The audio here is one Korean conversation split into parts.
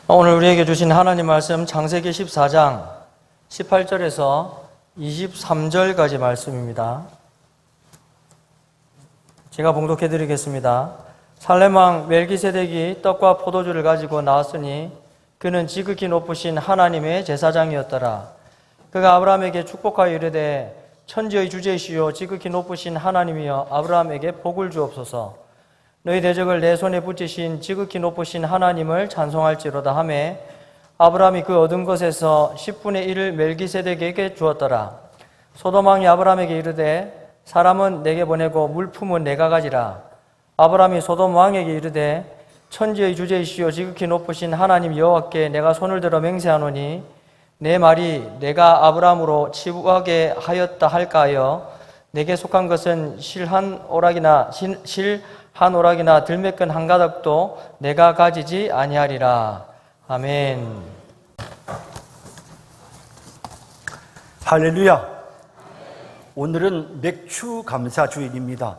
오늘 우리에게 주신 하나님 말씀 창세기 14장 18절에서 23절까지 말씀입니다. 제가 봉독해 드리겠습니다. 살렘왕 멜기세덱이 떡과 포도주를 가지고 나왔으니 그는 지극히 높으신 하나님의 제사장이었더라. 그가 아브라함에게 축복하여 이르되 천지의 주제시요 지극히 높으신 하나님이여 아브라함에게 복을 주옵소서. 너희 대적을 내 손에 붙이신 지극히 높으신 하나님을 찬송할지로다 하매 아브라함이 그 얻은 것에서 10분의 1을 멜기세덱에게 주었더라. 소돔 왕이 아브라함에게 이르되 사람은 내게 보내고 물품은 내가 가지라. 아브라함이 소돔 왕에게 이르되 천지의 주제이시오 지극히 높으신 하나님 여호와께 내가 손을 들어 맹세하노니 내 말이 내가 아브라함으로 치부하게 하였다 할까 하여 내게 속한 것은 실한 오락이나 들매끈 한 가닥도 내가 가지지 아니하리라. 아멘. 할렐루야. 오늘은 맥주 감사 주일입니다.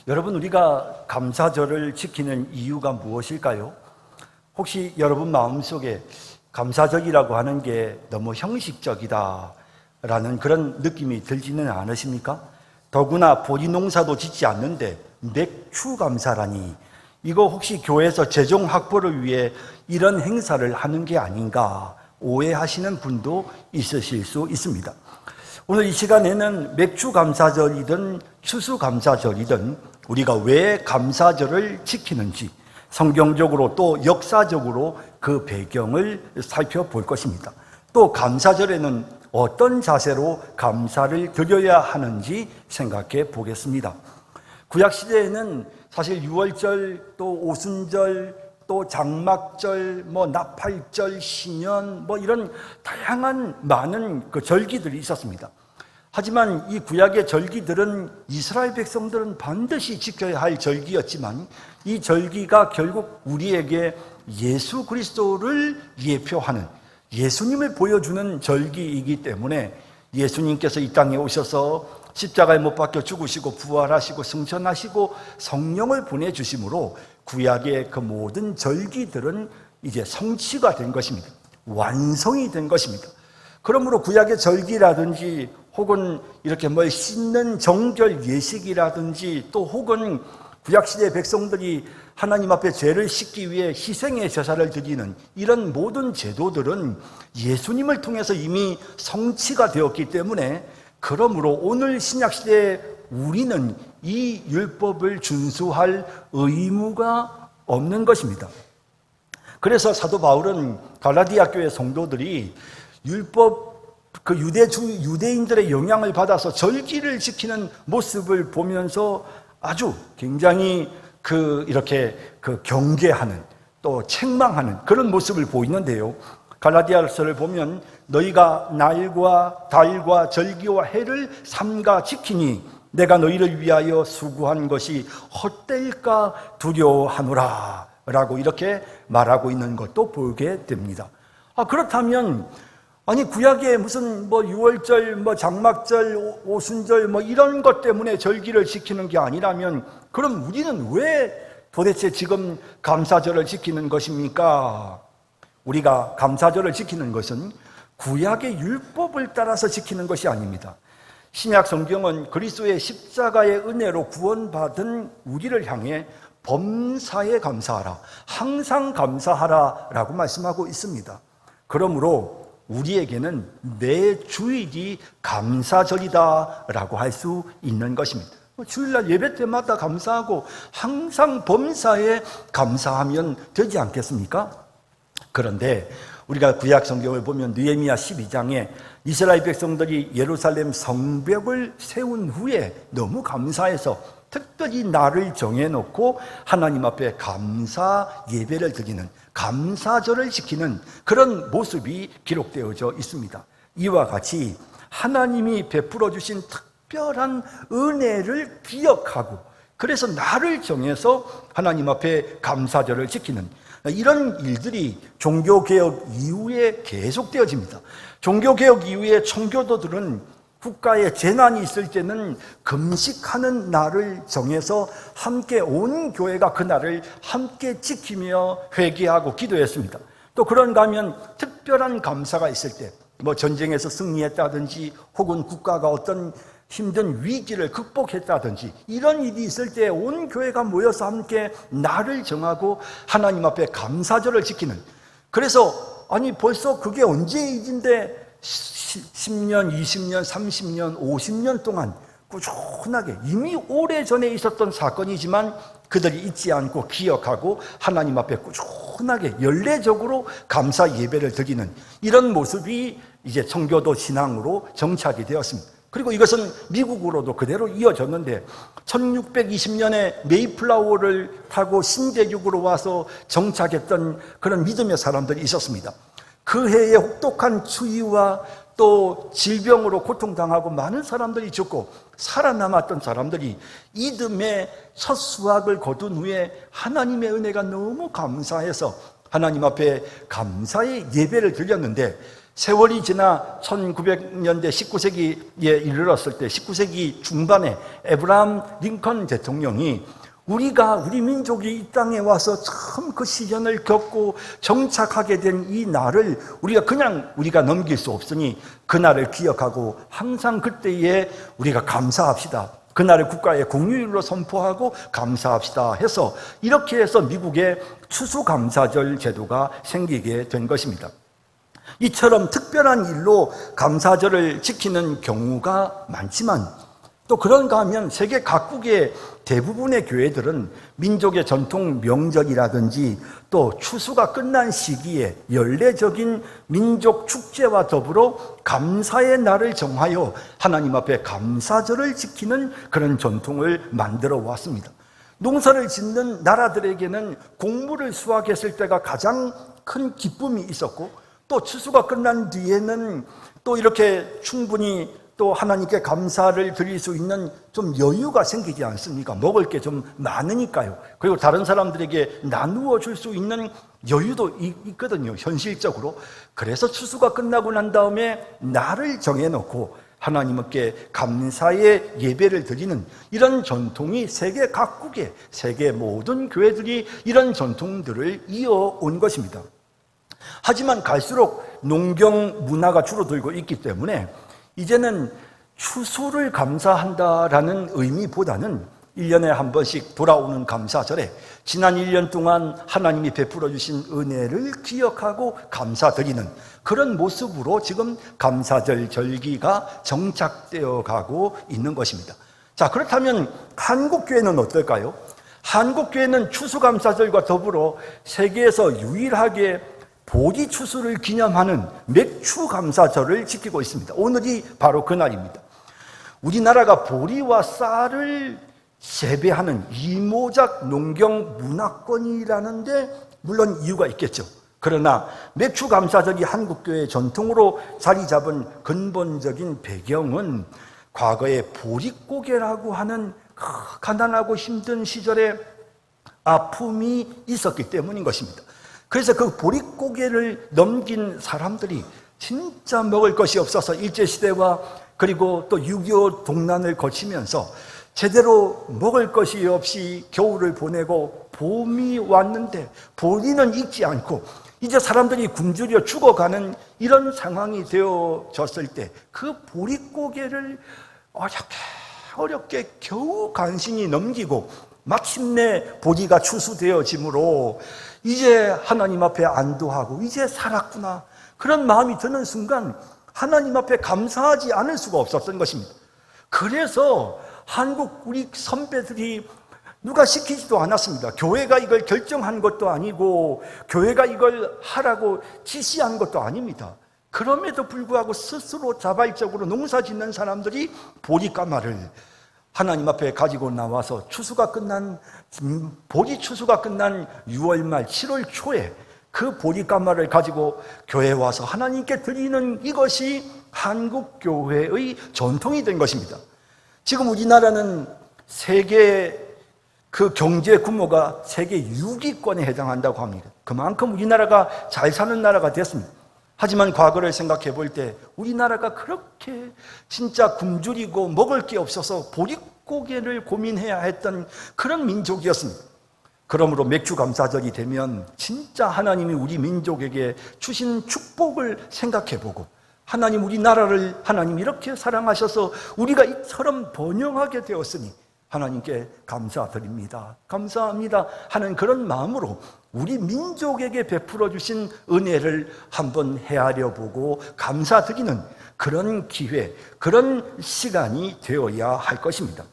여러분, 우리가 감사절을 지키는 이유가 무엇일까요? 혹시 여러분 마음속에 감사절이라고 하는 게 너무 형식적이다 라는 그런 느낌이 들지는 않으십니까? 더구나 보리 농사도 짓지 않는데 맥주 감사라니, 이거 혹시 교회에서 재정 확보를 위해 이런 행사를 하는 게 아닌가 오해하시는 분도 있으실 수 있습니다. 오늘 이 시간에는 맥주 감사절이든 추수 감사절이든 우리가 왜 감사절을 지키는지 성경적으로 또 역사적으로 그 배경을 살펴볼 것입니다. 또 감사절에는 어떤 자세로 감사를 드려야 하는지 생각해 보겠습니다. 구약시대에는 사실 유월절, 또 오순절, 또 장막절, 나팔절, 신년, 이런 다양한 많은 그 절기들이 있었습니다. 하지만 이 구약의 절기들은 이스라엘 백성들은 반드시 지켜야 할 절기였지만 이 절기가 결국 우리에게 예수 그리스도를 예표하는, 예수님을 보여주는 절기이기 때문에 예수님께서 이 땅에 오셔서 십자가에 못 박혀 죽으시고 부활하시고 승천하시고 성령을 보내주심으로 구약의 그 모든 절기들은 이제 성취가 된 것입니다. 완성이 된 것입니다. 그러므로 구약의 절기라든지 혹은 이렇게 씻는 정결 예식이라든지 또 혹은 구약시대 백성들이 하나님 앞에 죄를 씻기 위해 희생의 제사를 드리는 이런 모든 제도들은 예수님을 통해서 이미 성취가 되었기 때문에, 그러므로 오늘 신약시대에 우리는 이 율법을 준수할 의무가 없는 것입니다. 그래서 사도 바울은 갈라디아 교회 성도들이 율법, 그 유대인들의 영향을 받아서 절기를 지키는 모습을 보면서 아주 굉장히 이렇게 경계하는, 또 책망하는 그런 모습을 보이는데요. 갈라디아서를 보면 너희가 날과 달과 절기와 해를 삼가 지키니 내가 너희를 위하여 수고한 것이 헛될까 두려워하노라 라고 이렇게 말하고 있는 것도 보게 됩니다. 그렇다면 구약에 무슨 유월절, 장막절, 오순절 이런 것 때문에 절기를 지키는 게 아니라면 그럼 우리는 왜 도대체 지금 감사절을 지키는 것입니까? 우리가 감사절을 지키는 것은 구약의 율법을 따라서 지키는 것이 아닙니다. 신약 성경은 그리스도의 십자가의 은혜로 구원받은 우리를 향해 범사에 감사하라, 항상 감사하라 라고 말씀하고 있습니다. 그러므로 우리에게는 매 주일이 감사절이다 라고 할 수 있는 것입니다. 주일날 예배 때마다 감사하고 항상 범사에 감사하면 되지 않겠습니까? 그런데 우리가 구약 성경을 보면 느헤미야 12장에 이스라엘 백성들이 예루살렘 성벽을 세운 후에 너무 감사해서 특별히 날을 정해놓고 하나님 앞에 감사 예배를 드리는, 감사절을 지키는 그런 모습이 기록되어져 있습니다. 이와 같이 하나님이 베풀어 주신 특별한 은혜를 기억하고, 그래서 날을 정해서 하나님 앞에 감사절을 지키는 이런 일들이 종교개혁 이후에 계속되어집니다. 종교개혁 이후에 청교도들은 국가에 재난이 있을 때는 금식하는 날을 정해서 함께 온 교회가 그 날을 함께 지키며 회개하고 기도했습니다. 또 그런가 하면 특별한 감사가 있을 때, 뭐 전쟁에서 승리했다든지 혹은 국가가 어떤 힘든 위기를 극복했다든지 이런 일이 있을 때 온 교회가 모여서 함께 날을 정하고 하나님 앞에 감사절을 지키는, 그래서 아니 벌써 그게 언제 일인데 10년, 20년, 30년, 50년 동안 꾸준하게 이미 오래전에 있었던 사건이지만 그들이 잊지 않고 기억하고 하나님 앞에 꾸준하게 연례적으로 감사 예배를 드리는 이런 모습이 이제 청교도 신앙으로 정착이 되었습니다. 그리고 이것은 미국으로도 그대로 이어졌는데 1620년에 메이플라워를 타고 신대륙으로 와서 정착했던 그런 믿음의 사람들이 있었습니다. 그 해에 혹독한 추위와 또 질병으로 고통당하고 많은 사람들이 죽고 살아남았던 사람들이 이듬해 첫 수확을 거둔 후에 하나님의 은혜가 너무 감사해서 하나님 앞에 감사의 예배를 드렸는데, 세월이 지나 1900년대 19세기에 이르렀을 때 19세기 중반에 에브라함 링컨 대통령이 우리 민족이 이 땅에 와서 참 그 시련을 겪고 정착하게 된 이 날을 우리가 넘길 수 없으니 그날을 기억하고 항상 그때에 우리가 감사합시다. 그날을 국가의 공휴일로 선포하고 감사합시다 해서 이렇게 해서 미국의 추수감사절 제도가 생기게 된 것입니다. 이처럼 특별한 일로 감사절을 지키는 경우가 많지만 또 그런가 하면 세계 각국의 대부분의 교회들은 민족의 전통 명절이라든지 또 추수가 끝난 시기에 연례적인 민족 축제와 더불어 감사의 날을 정하여 하나님 앞에 감사절을 지키는 그런 전통을 만들어 왔습니다. 농사를 짓는 나라들에게는 곡물을 수확했을 때가 가장 큰 기쁨이 있었고 또 추수가 끝난 뒤에는 또 이렇게 충분히 또 하나님께 감사를 드릴 수 있는 좀 여유가 생기지 않습니까? 먹을 게 좀 많으니까요. 그리고 다른 사람들에게 나누어 줄 수 있는 여유도 있거든요, 현실적으로. 그래서 추수가 끝나고 난 다음에 날을 정해놓고 하나님께 감사의 예배를 드리는 이런 전통이 세계 각국의 세계 모든 교회들이 이런 전통들을 이어온 것입니다. 하지만 갈수록 농경 문화가 줄어들고 있기 때문에 이제는 추수를 감사한다라는 의미보다는 1년에 한 번씩 돌아오는 감사절에 지난 1년 동안 하나님이 베풀어 주신 은혜를 기억하고 감사드리는 그런 모습으로 지금 감사절 절기가 정착되어 가고 있는 것입니다. 자, 그렇다면 한국교회는 어떨까요? 한국교회는 추수감사절과 더불어 세계에서 유일하게 보리 추수를 기념하는 맥추감사절을 지키고 있습니다. 오늘이 바로 그날입니다. 우리나라가 보리와 쌀을 재배하는 이모작 농경 문화권이라는데 물론 이유가 있겠죠. 그러나 맥추감사절이 한국교회의 전통으로 자리 잡은 근본적인 배경은 과거에 보릿고개라고 하는 가난하고 힘든 시절에 아픔이 있었기 때문인 것입니다. 그래서 그 보릿고개를 넘긴 사람들이 진짜 먹을 것이 없어서 일제시대와 그리고 또 6.25 동란을 거치면서 제대로 먹을 것이 없이 겨울을 보내고 봄이 왔는데 보리는 익지 않고 이제 사람들이 굶주려 죽어가는 이런 상황이 되어졌을 때 그 보릿고개를 어렵게 겨우 간신히 넘기고 마침내 보리가 추수되어지므로 이제 하나님 앞에 안도하고 이제 살았구나 그런 마음이 드는 순간 하나님 앞에 감사하지 않을 수가 없었던 것입니다. 그래서 한국 우리 선배들이 누가 시키지도 않았습니다. 교회가 이걸 결정한 것도 아니고 교회가 이걸 하라고 지시한 것도 아닙니다. 그럼에도 불구하고 스스로 자발적으로 농사 짓는 사람들이 보리가마를 하나님 앞에 가지고 나와서 보리 추수가 끝난 6월 말 7월 초에 그 보리가마를 가지고 교회에 와서 하나님께 드리는 이것이 한국교회의 전통이 된 것입니다. 지금 우리나라는 세계 그 경제 규모가 세계 6위권에 해당한다고 합니다. 그만큼 우리나라가 잘 사는 나라가 됐습니다. 하지만 과거를 생각해 볼 때 우리나라가 그렇게 진짜 굶주리고 먹을 게 없어서 보릿고개를 고민해야 했던 그런 민족이었습니다. 그러므로 맥주 감사절이 되면 진짜 하나님이 우리 민족에게 주신 축복을 생각해보고, 하나님 우리나라를 하나님 이렇게 사랑하셔서 우리가 이처럼 번영하게 되었으니 하나님께 감사드립니다, 감사합니다 하는 그런 마음으로 우리 민족에게 베풀어 주신 은혜를 한번 헤아려 보고 감사드리는 그런 기회, 그런 시간이 되어야 할 것입니다.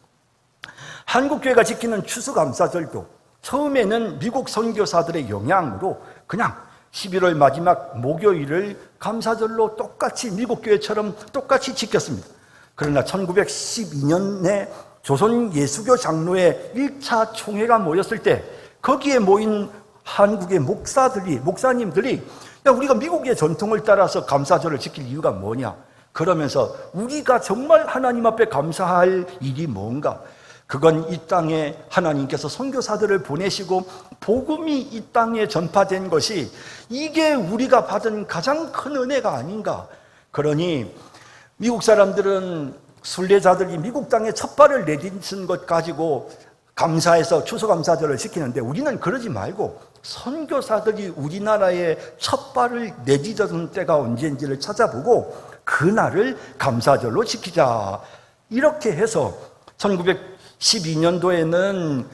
한국교회가 지키는 추수감사절도 처음에는 미국 선교사들의 영향으로 그냥 11월 마지막 목요일을 감사절로 똑같이 미국 교회처럼 똑같이 지켰습니다. 그러나 1912년에 조선 예수교 장로의 1차 총회가 모였을 때 거기에 모인 한국의 목사님들이 야, 우리가 미국의 전통을 따라서 감사절을 지킬 이유가 뭐냐? 그러면서 우리가 정말 하나님 앞에 감사할 일이 뭔가? 그건 이 땅에 하나님께서 선교사들을 보내시고 복음이 이 땅에 전파된 것이 이게 우리가 받은 가장 큰 은혜가 아닌가. 그러니 미국 사람들은 순례자들이 미국 땅에 첫 발을 내딛은 것 가지고 감사해서 추수감사절을 지키는데 우리는 그러지 말고 선교사들이 우리나라에 첫 발을 내딛었던 때가 언제인지를 찾아보고 그날을 감사절로 지키자. 이렇게 해서 1912년도에는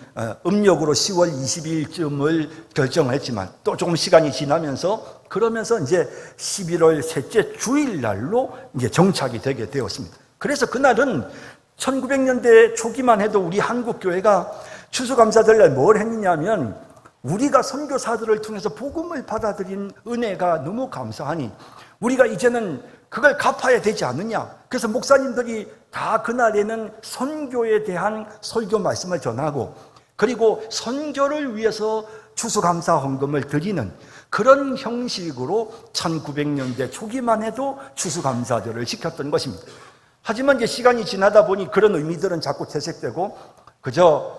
음력으로 10월 20일쯤을 결정했지만 또 조금 시간이 지나면서 그러면서 이제 11월 셋째 주일날로 이제 정착이 되게 되었습니다. 그래서 그날은 1900년대 초기만 해도 우리 한국교회가 추수감사절날 뭘 했느냐면 우리가 선교사들을 통해서 복음을 받아들인 은혜가 너무 감사하니 우리가 이제는 그걸 갚아야 되지 않느냐. 그래서 목사님들이 다 그날에는 선교에 대한 설교 말씀을 전하고 그리고 선교를 위해서 추수감사 헌금을 드리는 그런 형식으로 1900년대 초기만 해도 추수감사절을 지켰던 것입니다. 하지만 이제 시간이 지나다 보니 그런 의미들은 자꾸 퇴색되고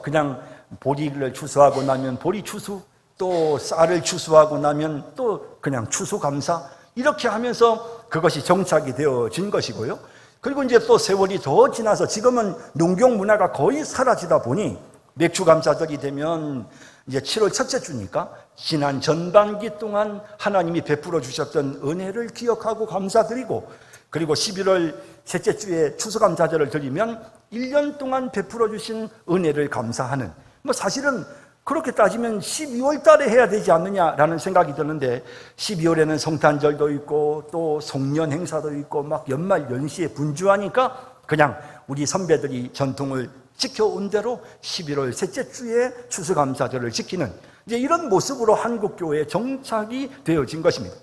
그냥 보리를 추수하고 나면 보리 추수, 또 쌀을 추수하고 나면 또 그냥 추수감사 이렇게 하면서 그것이 정착이 되어진 것이고요. 그리고 이제 또 세월이 더 지나서 지금은 농경 문화가 거의 사라지다 보니 맥주감사절이 되면 이제 7월 첫째 주니까 지난 전반기 동안 하나님이 베풀어 주셨던 은혜를 기억하고 감사드리고 그리고 11월 셋째 주에 추수감사절을 드리면 1년 동안 베풀어 주신 은혜를 감사하는 사실은 그렇게 따지면 12월 달에 해야 되지 않느냐라는 생각이 드는데 12월에는 성탄절도 있고 또 송년 행사도 있고 막 연말 연시에 분주하니까 그냥 우리 선배들이 전통을 지켜온 대로 11월 셋째 주에 추수감사절을 지키는 이제 이런 모습으로 한국교회에 정착이 되어진 것입니다.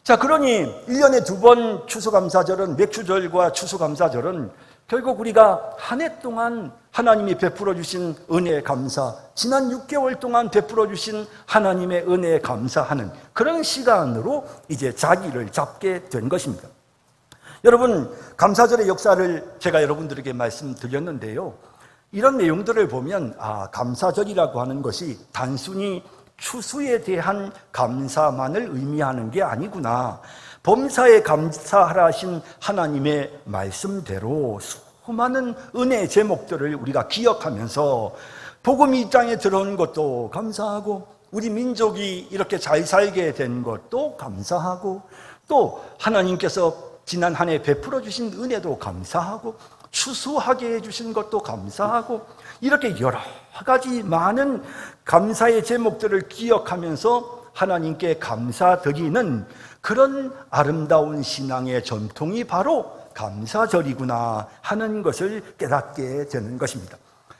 자, 그러니 1년에 2번 추수감사절은 맥주절과 추수감사절은 결국 우리가 한 해 동안 하나님이 베풀어 주신 은혜에 감사, 지난 6개월 동안 베풀어 주신 하나님의 은혜에 감사하는 그런 시간으로 이제 자리를 잡게 된 것입니다. 여러분, 감사절의 역사를 제가 여러분들에게 말씀드렸는데요. 이런 내용들을 보면 감사절이라고 하는 것이 단순히 추수에 대한 감사만을 의미하는 게 아니구나. 범사에 감사하라 하신 하나님의 말씀대로 수많은 은혜의 제목들을 우리가 기억하면서 복음이 이 땅에 들어온 것도 감사하고 우리 민족이 이렇게 잘 살게 된 것도 감사하고 또 하나님께서 지난 한 해 베풀어 주신 은혜도 감사하고 추수하게 해주신 것도 감사하고 이렇게 여러 가지 많은 감사의 제목들을 기억하면서 하나님께 감사드리는 그런 아름다운 신앙의 전통이 바로 감사절이구나 하는 것을 깨닫게 되는 것입니다.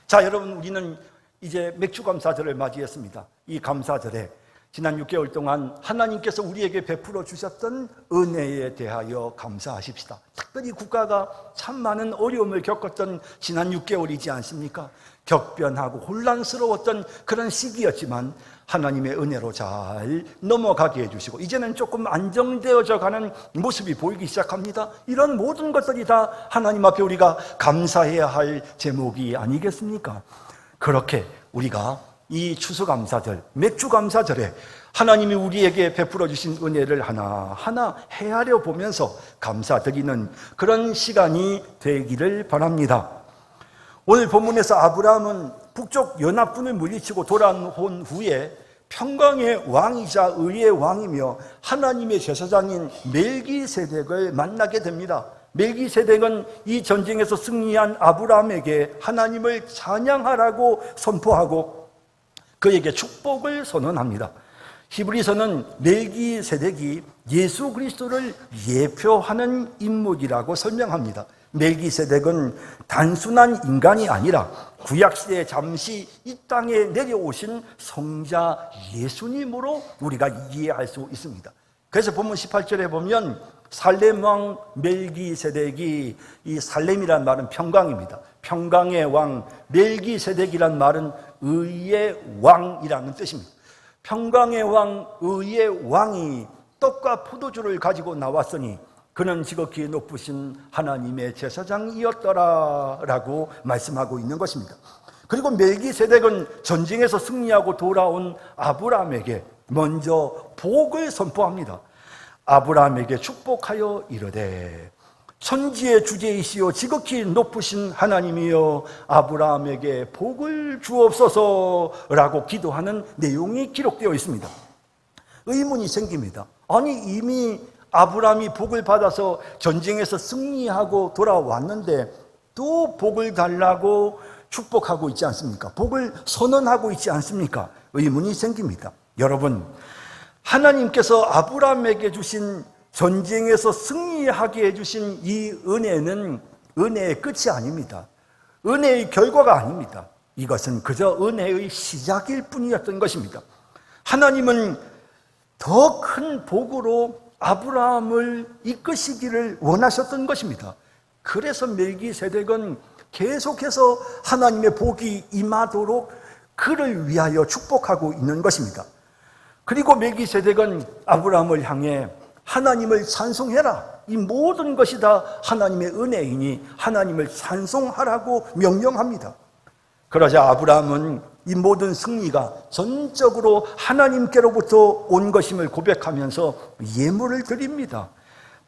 자, 여러분, 우리는 이제 맥주감사절을 맞이했습니다. 이 감사절에 지난 6개월 동안 하나님께서 우리에게 베풀어 주셨던 은혜에 대하여 감사하십시다. 특별히 국가가 참 많은 어려움을 겪었던 지난 6개월이지 않습니까? 격변하고 혼란스러웠던 그런 시기였지만 하나님의 은혜로 잘 넘어가게 해주시고 이제는 조금 안정되어져 가는 모습이 보이기 시작합니다. 이런 모든 것들이 다 하나님 앞에 우리가 감사해야 할 제목이 아니겠습니까? 그렇게 우리가 이 추수감사절, 맥주감사절에 하나님이 우리에게 베풀어 주신 은혜를 하나하나 헤아려 보면서 감사드리는 그런 시간이 되기를 바랍니다. 오늘 본문에서 아브라함은 북쪽 연합군을 물리치고 돌아온 후에 평강의 왕이자 의의 왕이며 하나님의 제사장인 멜기세덱을 만나게 됩니다. 멜기세덱은 이 전쟁에서 승리한 아브라함에게 하나님을 찬양하라고 선포하고 그에게 축복을 선언합니다. 히브리서는 멜기세덱이 예수 그리스도를 예표하는 인물이라고 설명합니다. 멜기세덱은 단순한 인간이 아니라 구약시대에 잠시 이 땅에 내려오신 성자 예수님으로 우리가 이해할 수 있습니다. 그래서 본문 18절에 보면 살렘 왕 멜기세덱이, 이 살렘이란 말은 평강입니다. 평강의 왕 멜기세덱이란 말은 의의 왕이라는 뜻입니다. 평강의 왕, 의의 왕이 떡과 포도주를 가지고 나왔으니 그는 지극히 높으신 하나님의 제사장이었더라라고 말씀하고 있는 것입니다. 그리고 멜기세덱은 전쟁에서 승리하고 돌아온 아브라함에게 먼저 복을 선포합니다. 아브라함에게 축복하여 이르되 천지의 주제이시오 지극히 높으신 하나님이여 아브라함에게 복을 주옵소서라고 기도하는 내용이 기록되어 있습니다. 의문이 생깁니다. 아니 이미 아브라함이 복을 받아서 전쟁에서 승리하고 돌아왔는데 또 복을 달라고 축복하고 있지 않습니까? 복을 선언하고 있지 않습니까? 의문이 생깁니다. 여러분, 하나님께서 아브라함에게 주신 전쟁에서 승리하게 해주신 이 은혜는 은혜의 끝이 아닙니다. 은혜의 결과가 아닙니다. 이것은 그저 은혜의 시작일 뿐이었던 것입니다. 하나님은 더 큰 복으로 아브라함을 이끄시기를 원하셨던 것입니다. 그래서 멜기세덱은 계속해서 하나님의 복이 임하도록 그를 위하여 축복하고 있는 것입니다. 그리고 멜기세덱은 아브라함을 향해 하나님을 찬송해라. 이 모든 것이 다 하나님의 은혜이니 하나님을 찬송하라고 명령합니다. 그러자 아브라함은 이 모든 승리가 전적으로 하나님께로부터 온 것임을 고백하면서 예물을 드립니다.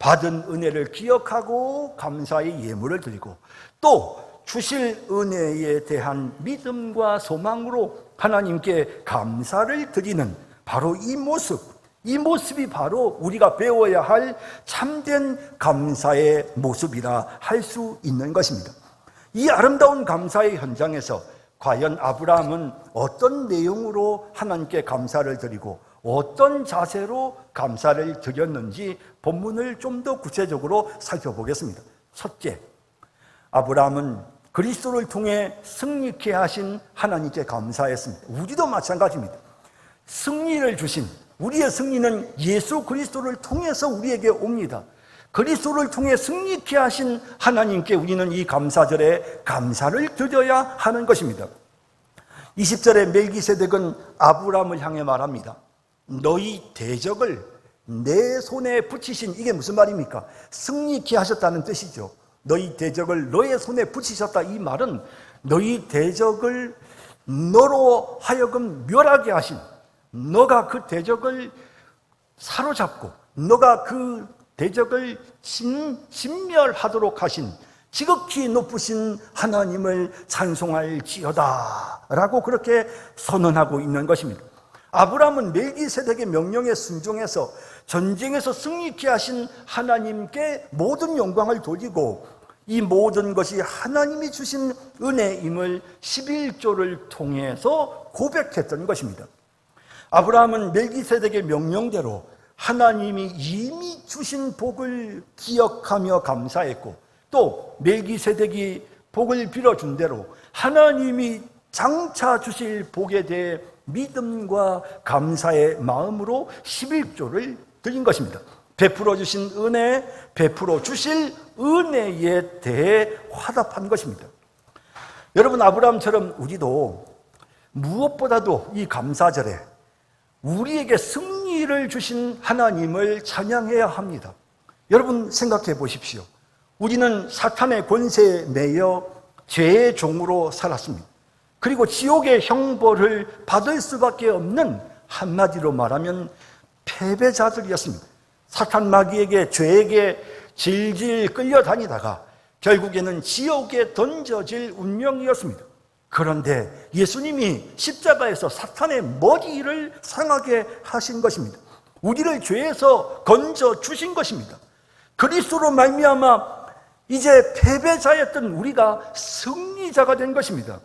받은 은혜를 기억하고 감사의 예물을 드리고 또 주실 은혜에 대한 믿음과 소망으로 하나님께 감사를 드리는 바로 이 모습이 바로 우리가 배워야 할 참된 감사의 모습이라 할 수 있는 것입니다. 이 아름다운 감사의 현장에서 과연 아브라함은 어떤 내용으로 하나님께 감사를 드리고 어떤 자세로 감사를 드렸는지 본문을 좀 더 구체적으로 살펴보겠습니다. 첫째, 아브라함은 그리스도를 통해 승리케 하신 하나님께 감사했습니다. 우리도 마찬가지입니다. 승리를 주신 우리의 승리는 예수 그리스도를 통해서 우리에게 옵니다. 그리스도를 통해 승리케 하신 하나님께 우리는 이 감사절에 감사를 드려야 하는 것입니다. 20절에 멜기세덱은 아브라함을 향해 말합니다. 너희 대적을 내 손에 붙이신, 이게 무슨 말입니까? 승리케 하셨다는 뜻이죠. 너희 대적을 너의 손에 붙이셨다. 이 말은 너희 대적을 너로 하여금 멸하게 하신, 너가 그 대적을 사로잡고 너가 그 대적을 진멸하도록 하신 지극히 높으신 하나님을 찬송할지어다 라고 그렇게 선언하고 있는 것입니다. 아브라함은 멜기세덱의 명령에 순종해서 전쟁에서 승리케 하신 하나님께 모든 영광을 돌리고 이 모든 것이 하나님이 주신 은혜임을 11조를 통해서 고백했던 것입니다. 아브라함은 멜기세덱의 명령대로 하나님이 이미 주신 복을 기억하며 감사했고 또 멜기세덱이 복을 빌어준 대로 하나님이 장차 주실 복에 대해 믿음과 감사의 마음으로 11조를 드린 것입니다. 베풀어 주신 은혜, 베풀어 주실 은혜에 대해 화답한 것입니다. 여러분, 아브라함처럼 우리도 무엇보다도 이 감사절에 우리에게 승리를 주신 하나님을 찬양해야 합니다. 여러분 생각해 보십시오. 우리는 사탄의 권세에 매여 죄의 종으로 살았습니다. 그리고 지옥의 형벌을 받을 수밖에 없는, 한마디로 말하면 패배자들이었습니다. 사탄 마귀에게, 죄에게 질질 끌려다니다가 결국에는 지옥에 던져질 운명이었습니다. 그런데 예수님이 십자가에서 사탄의 머리를 상하게 하신 것입니다. 우리를 죄에서 건져 주신 것입니다. 그리스도로 말미암아 이제 패배자였던 우리가 승리자가 된 것입니다.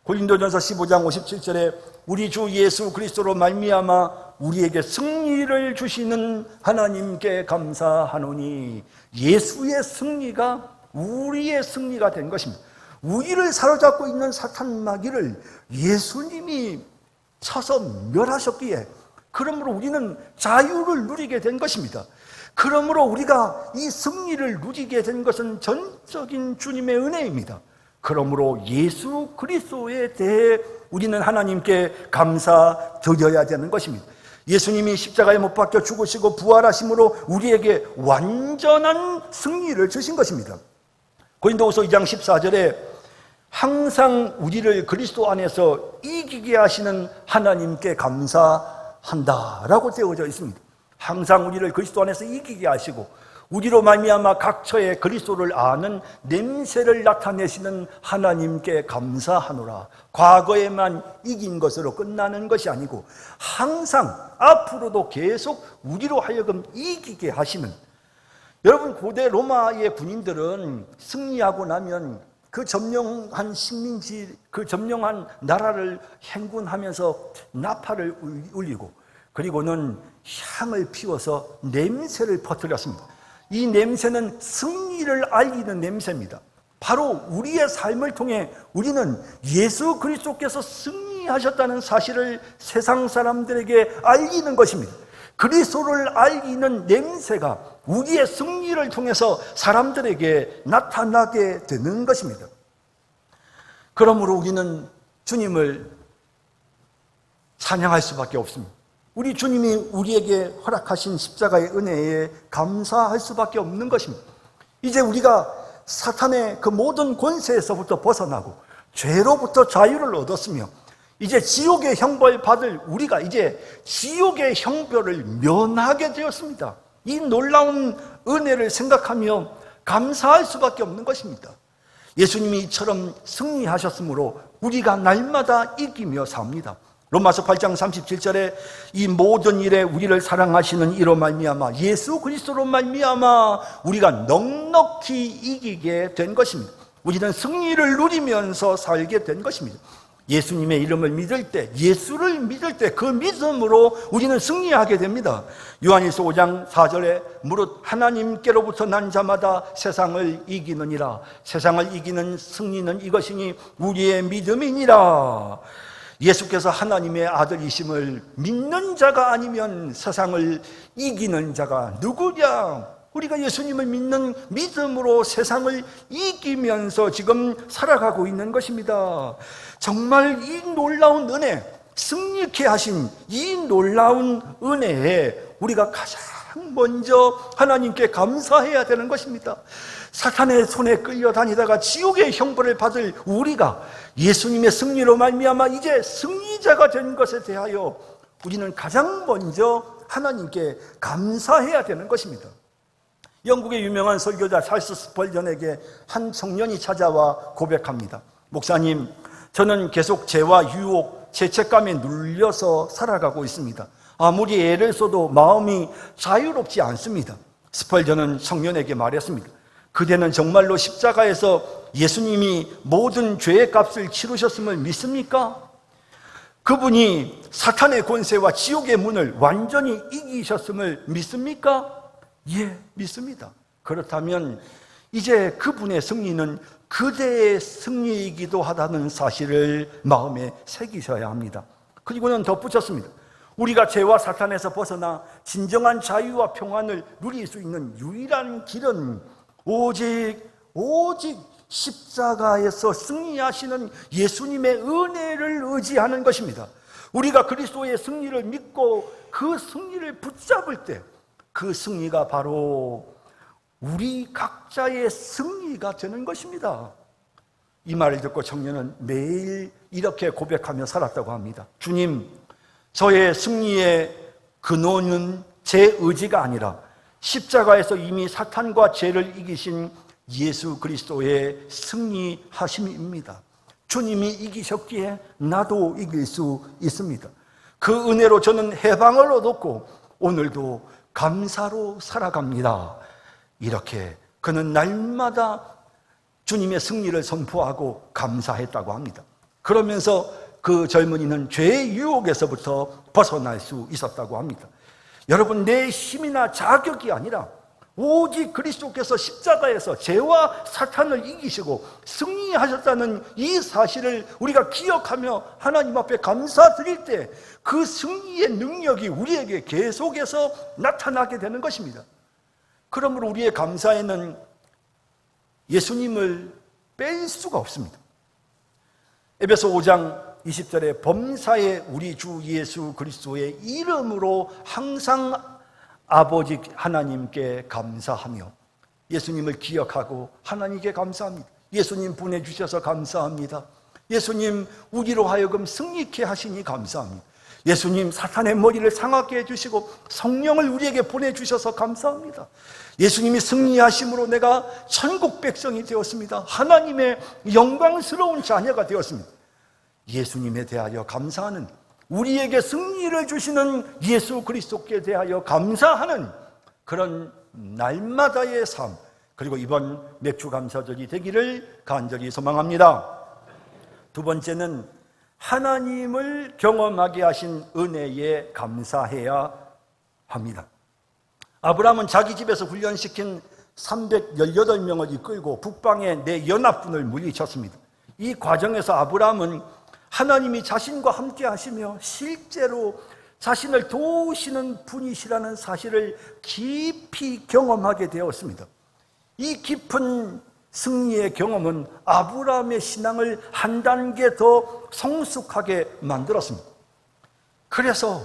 고린도전서 15장 57절에 우리 주 예수 그리스도로 말미암아 우리에게 승리를 주시는 하나님께 감사하노니, 예수의 승리가 우리의 승리가 된 것입니다. 우리를 사로잡고 있는 사탄 마귀를 예수님이 쳐서 멸하셨기에, 그러므로 우리는 자유를 누리게 된 것입니다. 그러므로 우리가 이 승리를 누리게 된 것은 전적인 주님의 은혜입니다. 그러므로 예수 그리스도에 대해 우리는 하나님께 감사드려야 되는 것입니다. 예수님이 십자가에 못 박혀 죽으시고 부활하심으로 우리에게 완전한 승리를 주신 것입니다. 고린도후서 2장 14절에 항상 우리를 그리스도 안에서 이기게 하시는 하나님께 감사한다라고 되어져 있습니다. 항상 우리를 그리스도 안에서 이기게 하시고 우리로 말미암아 각처에 그리스도를 아는 냄새를 나타내시는 하나님께 감사하노라. 과거에만 이긴 것으로 끝나는 것이 아니고 항상 앞으로도 계속 우리로 하여금 이기게 하시는, 여러분 고대 로마의 군인들은 승리하고 나면 그 점령한 식민지, 그 점령한 나라를 행군하면서 나팔을 울리고 그리고는 향을 피워서 냄새를 퍼뜨렸습니다. 이 냄새는 승리를 알리는 냄새입니다. 바로 우리의 삶을 통해 우리는 예수 그리스도께서 승리하셨다는 사실을 세상 사람들에게 알리는 것입니다. 그리스도를 알리는 냄새가 우리의 승리를 통해서 사람들에게 나타나게 되는 것입니다. 그러므로 우리는 주님을 찬양할 수밖에 없습니다. 우리 주님이 우리에게 허락하신 십자가의 은혜에 감사할 수밖에 없는 것입니다. 이제 우리가 사탄의 그 모든 권세에서부터 벗어나고 죄로부터 자유를 얻었으며 이제 지옥의 형벌 받을 우리가 이제 지옥의 형벌을 면하게 되었습니다. 이 놀라운 은혜를 생각하며 감사할 수밖에 없는 것입니다. 예수님이 이처럼 승리하셨으므로 우리가 날마다 이기며 삽니다. 로마서 8장 37절에 이 모든 일에 우리를 사랑하시는 이로 말미암아 예수 그리스도로 말미암아 우리가 넉넉히 이기게 된 것입니다. 우리는 승리를 누리면서 살게 된 것입니다. 예수님의 이름을 믿을 때, 예수를 믿을 때 그 믿음으로 우리는 승리하게 됩니다. 요한일서 5장 4절에 무릇 하나님께로부터 난 자마다 세상을 이기느니라. 세상을 이기는 승리는 이것이니 우리의 믿음이니라. 예수께서 하나님의 아들이심을 믿는 자가 아니면 세상을 이기는 자가 누구냐? 우리가 예수님을 믿는 믿음으로 세상을 이기면서 지금 살아가고 있는 것입니다. 정말 이 놀라운 은혜, 승리케 하신 이 놀라운 은혜에 우리가 가장 먼저 하나님께 감사해야 되는 것입니다. 사탄의 손에 끌려다니다가 지옥의 형벌을 받을 우리가 예수님의 승리로 말미암아 이제 승리자가 된 것에 대하여 우리는 가장 먼저 하나님께 감사해야 되는 것입니다. 영국의 유명한 설교자 찰스 스펄전에게 한 청년이 찾아와 고백합니다. 목사님, 저는 계속 죄와 유혹, 죄책감에 눌려서 살아가고 있습니다. 아무리 애를 써도 마음이 자유롭지 않습니다. 스펄전은 청년에게 말했습니다. 그대는 정말로 십자가에서 예수님이 모든 죄의 값을 치르셨음을 믿습니까? 그분이 사탄의 권세와 지옥의 문을 완전히 이기셨음을 믿습니까? 예, 믿습니다. 그렇다면 이제 그분의 승리는 그대의 승리이기도 하다는 사실을 마음에 새기셔야 합니다. 그리고는 덧붙였습니다. 우리가 죄와 사탄에서 벗어나 진정한 자유와 평안을 누릴 수 있는 유일한 길은 오직 십자가에서 승리하시는 예수님의 은혜를 의지하는 것입니다. 우리가 그리스도의 승리를 믿고 그 승리를 붙잡을 때 그 승리가 바로 우리 각자의 승리가 되는 것입니다. 이 말을 듣고 청년은 매일 이렇게 고백하며 살았다고 합니다. 주님, 저의 승리의 근원은 제 의지가 아니라 십자가에서 이미 사탄과 죄를 이기신 예수 그리스도의 승리하심입니다. 주님이 이기셨기에 나도 이길 수 있습니다. 그 은혜로 저는 해방을 얻었고 오늘도 감사로 살아갑니다. 이렇게 그는 날마다 주님의 승리를 선포하고 감사했다고 합니다. 그러면서 그 젊은이는 죄의 유혹에서부터 벗어날 수 있었다고 합니다. 여러분, 내 힘이나 자격이 아니라 오직 그리스도께서 십자가에서 죄와 사탄을 이기시고 승리하셨다는 이 사실을 우리가 기억하며 하나님 앞에 감사드릴 때 그 승리의 능력이 우리에게 계속해서 나타나게 되는 것입니다. 그러므로 우리의 감사에는 예수님을 뺄 수가 없습니다. 에베소 5장 20절에 범사에 우리 주 예수 그리스도의 이름으로 항상 아버지 하나님께 감사하며, 예수님을 기억하고 하나님께 감사합니다. 예수님 보내주셔서 감사합니다. 예수님 우리로 하여금 승리케 하시니 감사합니다. 예수님 사탄의 머리를 상하게 해주시고 성령을 우리에게 보내주셔서 감사합니다. 예수님이 승리하심으로 내가 천국 백성이 되었습니다. 하나님의 영광스러운 자녀가 되었습니다. 예수님에 대하여 감사하는, 우리에게 승리를 주시는 예수 그리스도께 대하여 감사하는 그런 날마다의 삶, 그리고 이번 맥주 감사절이 되기를 간절히 소망합니다. 두 번째는 하나님을 경험하게 하신 은혜에 감사해야 합니다. 아브라함은 자기 집에서 훈련시킨 318명을 이끌고 북방에 내 연합군을 물리쳤습니다. 이 과정에서 아브라함은 하나님이 자신과 함께 하시며 실제로 자신을 도우시는 분이시라는 사실을 깊이 경험하게 되었습니다. 이 깊은 승리의 경험은 아브라함의 신앙을 한 단계 더 성숙하게 만들었습니다. 그래서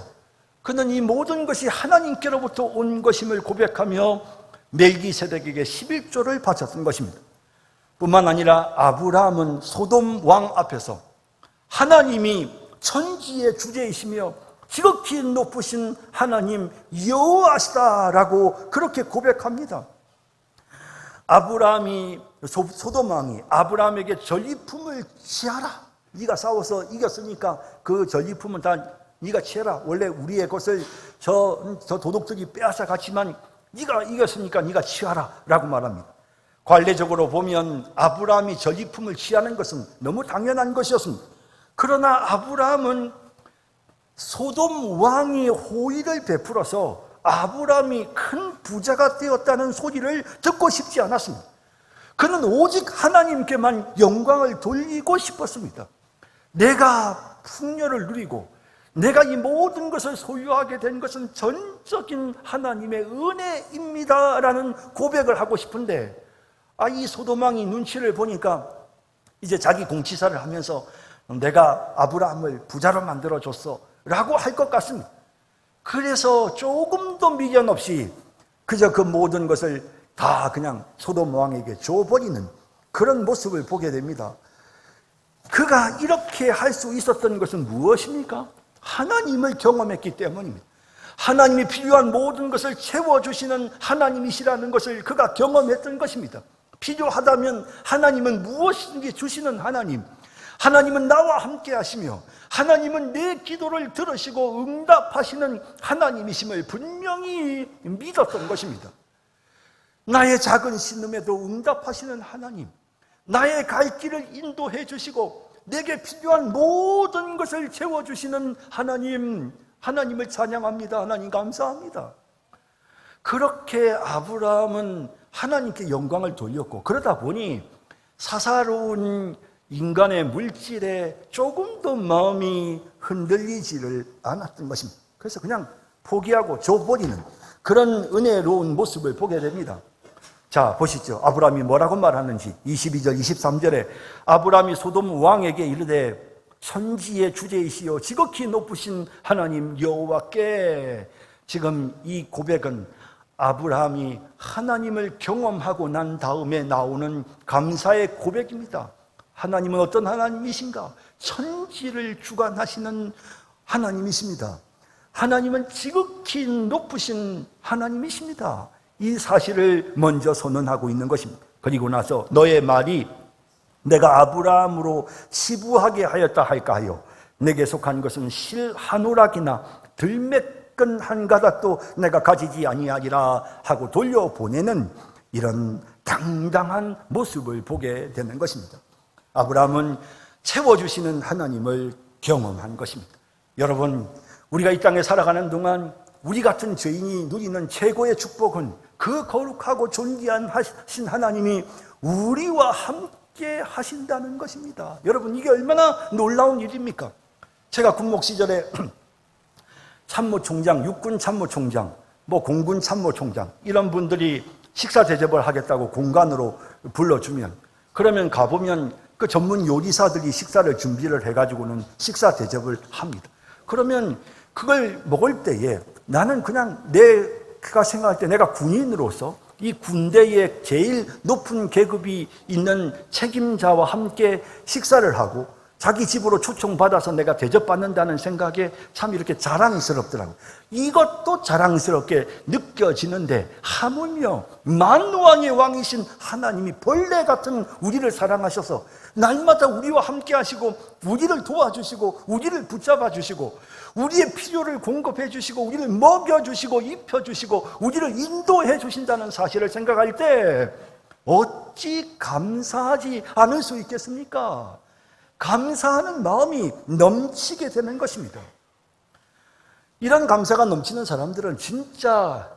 그는 이 모든 것이 하나님께로부터 온 것임을 고백하며 멜기세덱에게 11조를 바쳤던 것입니다. 뿐만 아니라 아브라함은 소돔 왕 앞에서 하나님이 천지의 주제이시며 지극히 높으신 하나님 여호와시다라고 그렇게 고백합니다. 아브라함이, 소돔 왕이 아브라함에게 전리품을 취하라, 네가 싸워서 이겼으니까 그 전리품은 다 네가 취해라, 원래 우리의 것을 저 도둑들이 빼앗아 갔지만 네가 이겼으니까 네가 취하라 라고 말합니다. 관례적으로 보면 아브라함이 전리품을 취하는 것은 너무 당연한 것이었습니다. 그러나 아브라함은 소돔 왕이 호의를 베풀어서 아브라함이 큰 부자가 되었다는 소리를 듣고 싶지 않았습니다. 그는 오직 하나님께만 영광을 돌리고 싶었습니다. 내가 풍요를 누리고 내가 이 모든 것을 소유하게 된 것은 전적인 하나님의 은혜입니다라는 고백을 하고 싶은데, 이 소돔 왕이 눈치를 보니까 이제 자기 공치사를 하면서 내가 아브라함을 부자로 만들어줬어 라고 할 것 같습니다. 그래서 조금도 미련 없이 그저 그 모든 것을 다 그냥 소돔 왕에게 줘버리는 그런 모습을 보게 됩니다. 그가 이렇게 할 수 있었던 것은 무엇입니까? 하나님을 경험했기 때문입니다. 하나님이 필요한 모든 것을 채워주시는 하나님이시라는 것을 그가 경험했던 것입니다. 필요하다면 하나님은 무엇인지 주시는 하나님, 하나님은 나와 함께 하시며 하나님은 내 기도를 들으시고 응답하시는 하나님이심을 분명히 믿었던 것입니다. 나의 작은 신음에도 응답하시는 하나님, 나의 갈 길을 인도해 주시고 내게 필요한 모든 것을 채워주시는 하나님, 하나님을 찬양합니다. 하나님 감사합니다. 그렇게 아브라함은 하나님께 영광을 돌렸고, 그러다 보니 사사로운 인간의 물질에 조금도 마음이 흔들리지를 않았던 것입니다. 그래서 그냥 포기하고 줘버리는 그런 은혜로운 모습을 보게 됩니다. 자, 보시죠. 아브라함이 뭐라고 말하는지. 22절, 23절에 아브라함이 소돔 왕에게 이르되 천지의 주제이시요 지극히 높으신 하나님 여호와께. 지금 이 고백은 아브라함이 하나님을 경험하고 난 다음에 나오는 감사의 고백입니다. 하나님은 어떤 하나님이신가? 천지를 주관하시는 하나님이십니다. 하나님은 지극히 높으신 하나님이십니다. 이 사실을 먼저 선언하고 있는 것입니다. 그리고 나서 너의 말이 내가 아브라함으로 치부하게 하였다 할까 하여 내게 속한 것은 실 한 오락이나 들매끈 한 가닥도 내가 가지지 아니하리라 하고 돌려보내는 이런 당당한 모습을 보게 되는 것입니다. 아브라함은 채워주시는 하나님을 경험한 것입니다. 여러분, 우리가 이 땅에 살아가는 동안 우리 같은 죄인이 누리는 최고의 축복은 그 거룩하고 존귀하신 하나님이 우리와 함께 하신다는 것입니다. 여러분, 이게 얼마나 놀라운 일입니까? 제가 군목 시절에 참모총장, 육군 참모총장, 공군 참모총장 이런 분들이 식사 대접을 하겠다고 공간으로 불러주면, 그러면 가보면 그 전문 요리사들이 식사를 준비를 해가지고는 식사 대접을 합니다. 그러면 그걸 먹을 때에 나는 그냥 내가 생각할 때 내가 군인으로서 이 군대의 제일 높은 계급이 있는 책임자와 함께 식사를 하고 자기 집으로 초청받아서 내가 대접받는다는 생각에 참 이렇게 자랑스럽더라고요. 이것도 자랑스럽게 느껴지는데 하물며 만왕의 왕이신 하나님이 벌레 같은 우리를 사랑하셔서 날마다 우리와 함께 하시고 우리를 도와주시고 우리를 붙잡아 주시고 우리의 필요를 공급해 주시고 우리를 먹여주시고 입혀주시고 우리를 인도해 주신다는 사실을 생각할 때 어찌 감사하지 않을 수 있겠습니까? 감사하는 마음이 넘치게 되는 것입니다. 이런 감사가 넘치는 사람들은 진짜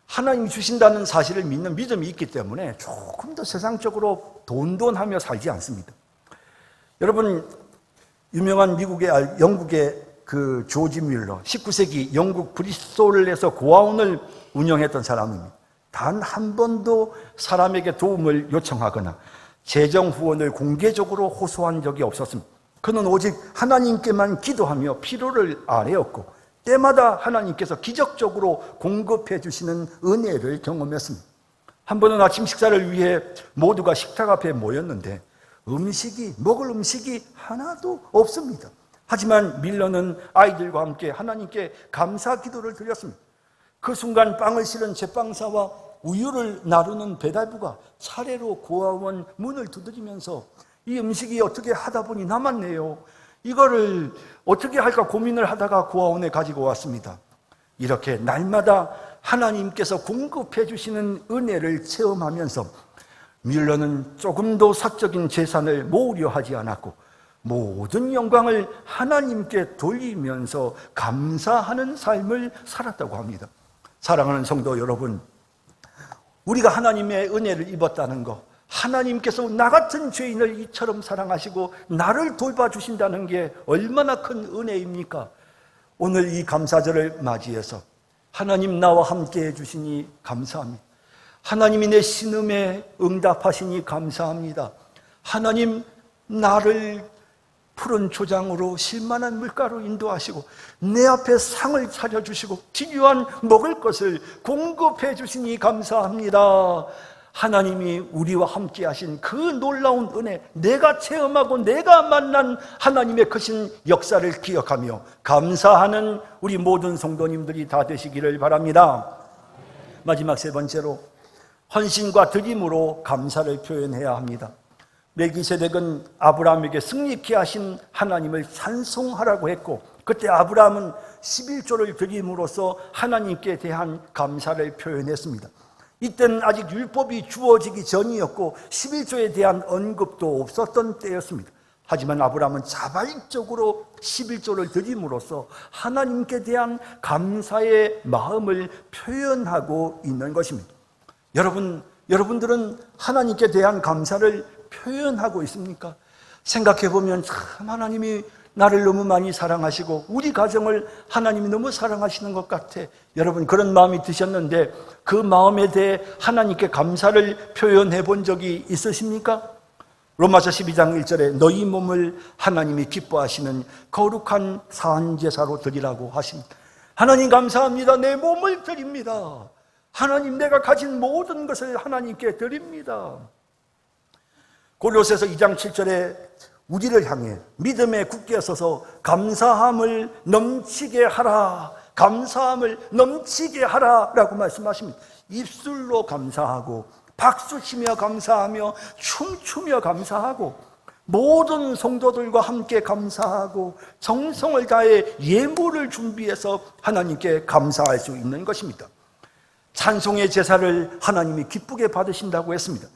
하나님이 주신다는 사실을 믿는 믿음이 있기 때문에 조금 더 세상적으로 돈돈하며 살지 않습니다. 여러분, 유명한 영국의 그 조지 뮬러, 19세기 영국 브리스톨에서 고아원을 운영했던 사람입니다. 단 한 번도 사람에게 도움을 요청하거나 재정 후원을 공개적으로 호소한 적이 없었습니다. 그는 오직 하나님께만 기도하며 필요를 아뢰었고 때마다 하나님께서 기적적으로 공급해 주시는 은혜를 경험했습니다. 한 번은 아침 식사를 위해 모두가 식탁 앞에 모였는데 먹을 음식이 하나도 없습니다. 하지만 밀러는 아이들과 함께 하나님께 감사 기도를 드렸습니다. 그 순간 빵을 실은 제빵사와 우유를 나르는 배달부가 차례로 고아원 문을 두드리면서 이 음식이 어떻게 하다 보니 남았네요. 이거를 어떻게 할까 고민을 하다가 고아원에 가지고 왔습니다. 이렇게 날마다 하나님께서 공급해 주시는 은혜를 체험하면서 뮬러는 조금도 사적인 재산을 모으려 하지 않았고 모든 영광을 하나님께 돌리면서 감사하는 삶을 살았다고 합니다. 사랑하는 성도 여러분, 우리가 하나님의 은혜를 입었다는 것, 하나님께서 나 같은 죄인을 이처럼 사랑하시고 나를 돌봐주신다는 게 얼마나 큰 은혜입니까? 오늘 이 감사절을 맞이해서 하나님 나와 함께 해주시니 감사합니다. 하나님이 내 신음에 응답하시니 감사합니다. 하나님 나를 푸른 초장으로 실만한 물가로 인도하시고 내 앞에 상을 차려주시고 필요한 먹을 것을 공급해 주시니 감사합니다. 하나님이 우리와 함께 하신 그 놀라운 은혜, 내가 체험하고 내가 만난 하나님의 크신 역사를 기억하며 감사하는 우리 모든 성도님들이 다 되시기를 바랍니다. 마지막 세 번째로 헌신과 드림으로 감사를 표현해야 합니다. 멜기세덱은 아브라함에게 승리케 하신 하나님을 찬송하라고 했고 그때 아브라함은 11조를 드림으로써 하나님께 대한 감사를 표현했습니다. 이때는 아직 율법이 주어지기 전이었고 11조에 대한 언급도 없었던 때였습니다. 하지만 아브라함은 자발적으로 11조를 드림으로써 하나님께 대한 감사의 마음을 표현하고 있는 것입니다. 여러분들은 하나님께 대한 감사를 표현하고 있습니까? 생각해보면 참 하나님이 나를 너무 많이 사랑하시고 우리 가정을 하나님이 너무 사랑하시는 것 같아. 여러분 그런 마음이 드셨는데 그 마음에 대해 하나님께 감사를 표현해 본 적이 있으십니까? 로마서 12장 1절에 너희 몸을 하나님이 기뻐하시는 거룩한 사한제사로 드리라고 하십니다. 하나님 감사합니다. 내 몸을 드립니다. 하나님 내가 가진 모든 것을 하나님께 드립니다. 골로새서 2장 7절에 우리를 향해 믿음에 굳게 서서 감사함을 넘치게 하라, 감사함을 넘치게 하라라고 말씀하십니다. 입술로 감사하고 박수치며 감사하며 춤추며 감사하고 모든 성도들과 함께 감사하고 정성을 다해 예물을 준비해서 하나님께 감사할 수 있는 것입니다. 찬송의 제사를 하나님이 기쁘게 받으신다고 했습니다.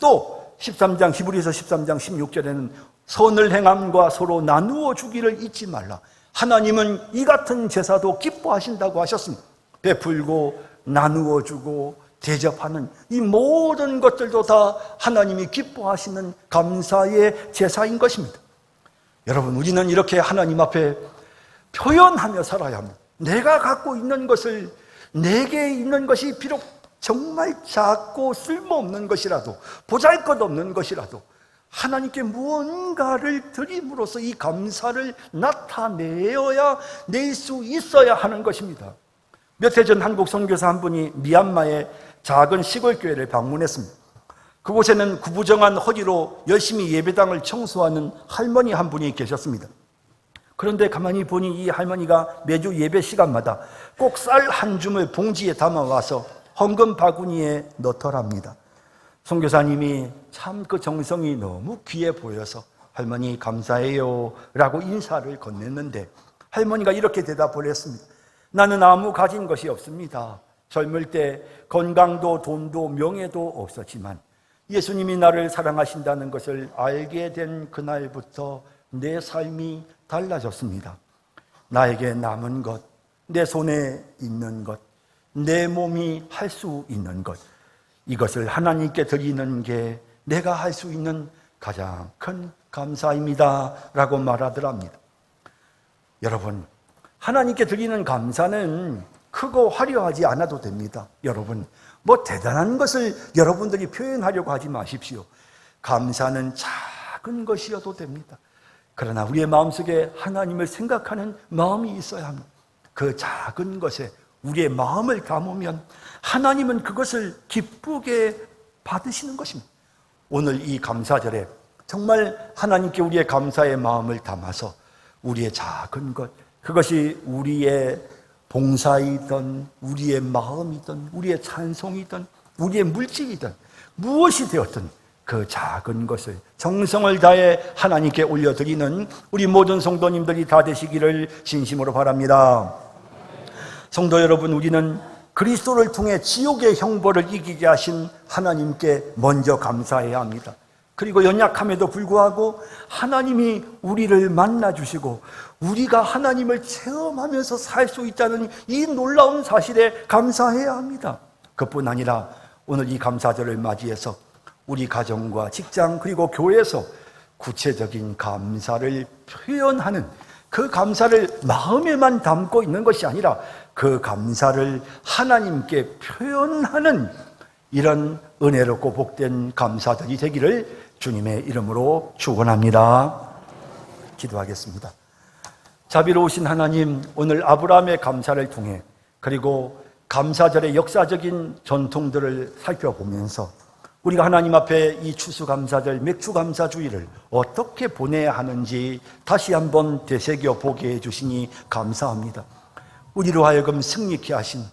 또 13장 히브리서 13장 16절에는 선을 행함과 서로 나누어 주기를 잊지 말라. 하나님은 이 같은 제사도 기뻐하신다고 하셨습니다. 베풀고 나누어 주고 대접하는 이 모든 것들도 다 하나님이 기뻐하시는 감사의 제사인 것입니다. 여러분, 우리는 이렇게 하나님 앞에 표현하며 살아야 합니다. 내가 갖고 있는 것을, 내게 있는 것이 비록 정말 작고 쓸모없는 것이라도, 보잘것없는 것이라도 하나님께 무언가를 드림으로써 이 감사를 나타내어야 낼 수 있어야 하는 것입니다. 몇 해 전 한국 선교사 한 분이 미얀마의 작은 시골 교회를 방문했습니다. 그곳에는 구부정한 허리로 열심히 예배당을 청소하는 할머니 한 분이 계셨습니다. 그런데 가만히 보니 이 할머니가 매주 예배 시간마다 꼭 쌀 한 줌을 봉지에 담아와서 헌금 바구니에 넣더랍니다. 선교사님이 참 그 정성이 너무 귀해 보여서 할머니 감사해요 라고 인사를 건넸는데 할머니가 이렇게 대답을 했습니다. 나는 아무 가진 것이 없습니다. 젊을 때 건강도 돈도 명예도 없었지만 예수님이 나를 사랑하신다는 것을 알게 된 그날부터 내 삶이 달라졌습니다. 나에게 남은 것, 내 손에 있는 것, 내 몸이 할 수 있는 것, 이것을 하나님께 드리는 게 내가 할 수 있는 가장 큰 감사입니다 라고 말하더랍니다. 여러분, 하나님께 드리는 감사는 크고 화려하지 않아도 됩니다. 여러분, 뭐 대단한 것을 여러분들이 표현하려고 하지 마십시오. 감사는 작은 것이어도 됩니다. 그러나 우리의 마음속에 하나님을 생각하는 마음이 있어야 합니다. 그 작은 것에 우리의 마음을 담으면 하나님은 그것을 기쁘게 받으시는 것입니다. 오늘 이 감사절에 정말 하나님께 우리의 감사의 마음을 담아서 우리의 작은 것, 그것이 우리의 봉사이든 우리의 마음이든 우리의 찬송이든 우리의 물질이든 무엇이 되었든 그 작은 것을 정성을 다해 하나님께 올려드리는 우리 모든 성도님들이 다 되시기를 진심으로 바랍니다. 성도 여러분, 우리는 그리스도를 통해 지옥의 형벌을 이기게 하신 하나님께 먼저 감사해야 합니다. 그리고 연약함에도 불구하고 하나님이 우리를 만나주시고 우리가 하나님을 체험하면서 살 수 있다는 이 놀라운 사실에 감사해야 합니다. 그뿐 아니라 오늘 이 감사절을 맞이해서 우리 가정과 직장 그리고 교회에서 구체적인 감사를 표현하는, 그 감사를 마음에만 담고 있는 것이 아니라 그 감사를 하나님께 표현하는 이런 은혜롭고 복된 감사들이 되기를 주님의 이름으로 축원합니다. 기도하겠습니다. 자비로우신 하나님, 오늘 아브라함의 감사를 통해 그리고 감사절의 역사적인 전통들을 살펴보면서 우리가 하나님 앞에 이 추수감사절, 맥주감사주의를 어떻게 보내야 하는지 다시 한번 되새겨 보게 해주시니 감사합니다. 우리로 하여금 승리케 하신,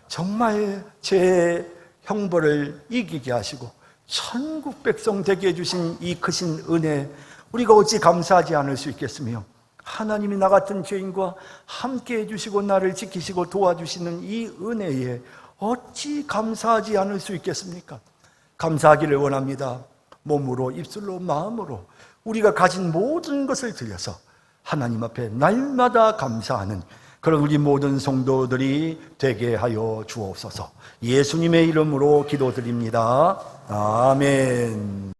정말 제 형벌을 이기게 하시고 천국 백성 되게 해주신 이 크신 은혜, 우리가 어찌 감사하지 않을 수 있겠으며, 하나님이 나 같은 죄인과 함께 해주시고 나를 지키시고 도와주시는 이 은혜에 어찌 감사하지 않을 수 있겠습니까? 감사하기를 원합니다. 몸으로, 입술로, 마음으로 우리가 가진 모든 것을 들여서 하나님 앞에 날마다 감사하는 그런 우리 모든 성도들이 되게 하여 주옵소서. 예수님의 이름으로 기도드립니다. 아멘.